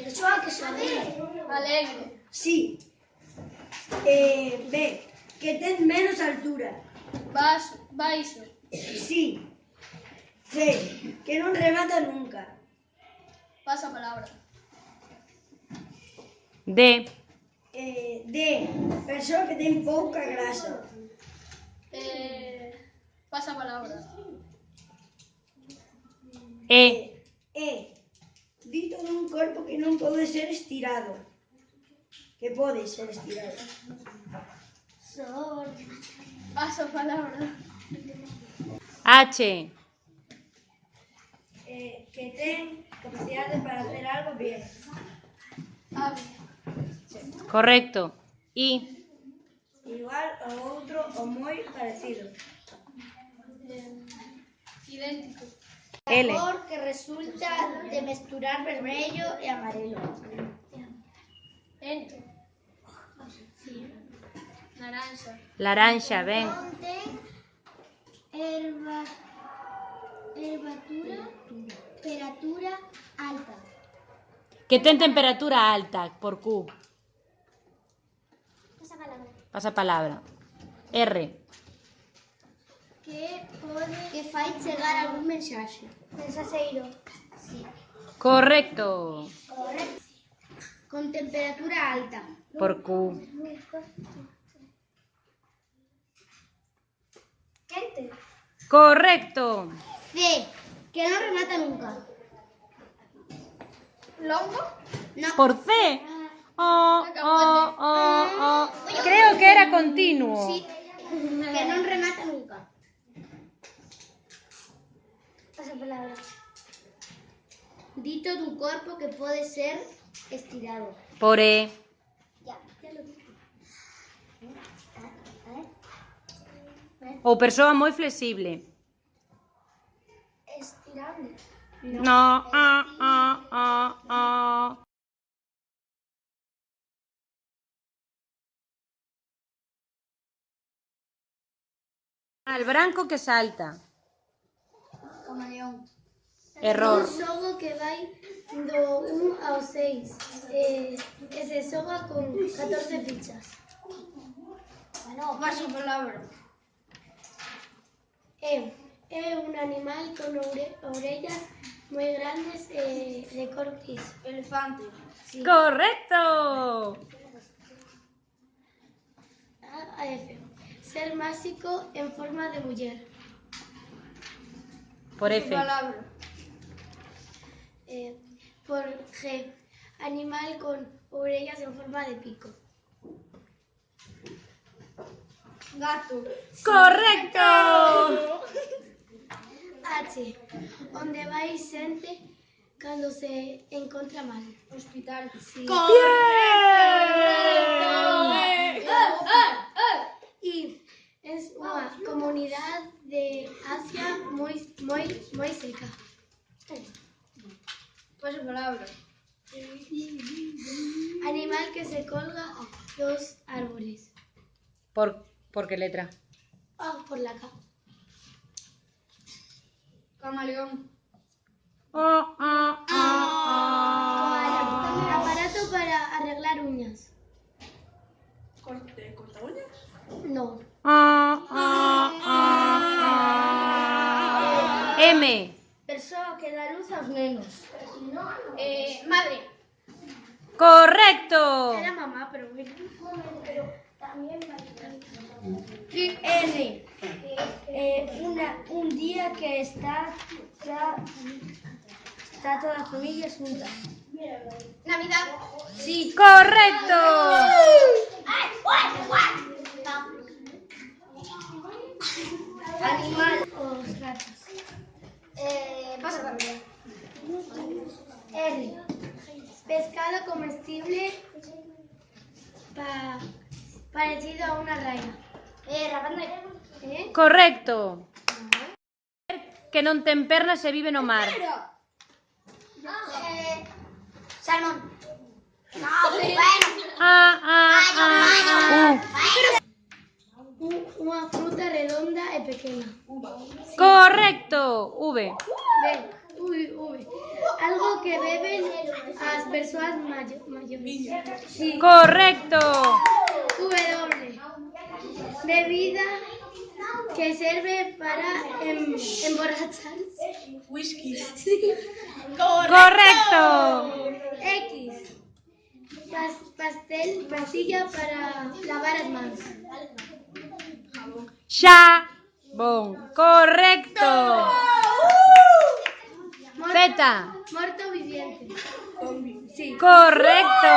Persoa que sonríe. Alegre. Sí. B. Que ten menos altura. Baixo. Sí. C. Que non remata nunca. Pasa palabra. D. D. Persoa que ten pouca grasa. Pasa palabra. E. Dito dun corpo que non pode ser estirado. Que pode ser estirado. Pasa palabra. H. Que ten capacidade para hacer algo bien. Ave. Correcto. I. Igual ao outro ou moi parecido. Idéntico. L. Cor que resulta de mesturar vermello e amarelo. Ente. Naranja. Laranja, ven. Temperatura alta. Que ten temperatura alta, por Q. Pasa palabra. R. Que fai chegar algún mensaxe. Mensaxeiro. Sí. Correcto. Con temperatura alta. Por Q. Quente. Correcto. C. Que non remata nunca. Longo. No. Por C. Creo que era continuo. Sí. Que non remata nunca. Pasa palabra. Dito dun corpo que pode ser estirado. Por E. Ya lo dije. Ou persoa moi flexible. Estirable. No. Al branco que salta. Camaleón. Error. Un xogo que vai do 1 ao 6. E se xoga con 14 fichas. Pasa palabra. É un animal con orellas moi grandes e de cor gris. Elefante. Sí. Correcto. F. Ser máxico en forma de muller. Por F. Palabra. Por G. Animal con orellas en forma de pico. Gato. Correcto. H. Onde vai xente cando se encontra mal. Hospital. Sí. Y es unha comunidade de Asia moi seca. Pasa palabra. Animal que se colga dos árboles. ¿Por qué letra? Por la K. Camaleón. Aparato para arreglar uñas. ¿Corta uñas? No. M. Persoa que dá luz aos nenos. Madre. Correcto. Era mamá, pero bueno. Pero también N. Un día que está toda la familia junta. Navidad. Sí. Correcto. Animal os gatos. Pasa palabra. R. Pescado comestible parecido a una raya. Correcto. Que non ten pernas e vive no mar. Salmón. No, Una fruta redonda y pequeña. Correcto. V. V. Algo que beben las personas mayores. Sí. Correcto. W. Bebida que sirve para emborracharse. Whisky. Sí. Correcto. X. Pastilla para lavar las manos. Jabón. Correcto. Z. Muerto viviente. Sí. Correcto.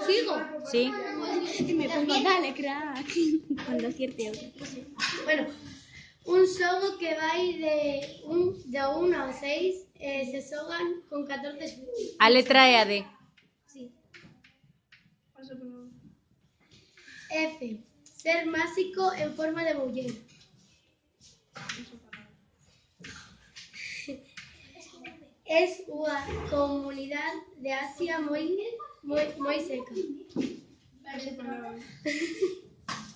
¿Sigo? Sí. Y me pongo, dale, crack. Cuando acierte otro. Bueno, un sogo que va a ir de 1 a 6 se sogan con 14 A letra E a D. Sí. F. Ser mágico en forma de mujer. Es una comunidad de Asia muy seca.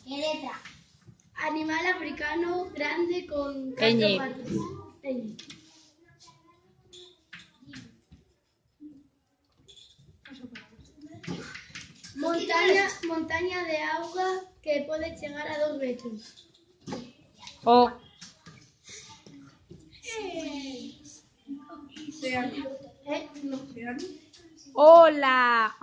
¿Qué letra? Animal africano grande con 4 Ñ. patas. Ñ. Montaña de agua que puede llegar a 2 metros. O. No. Hola.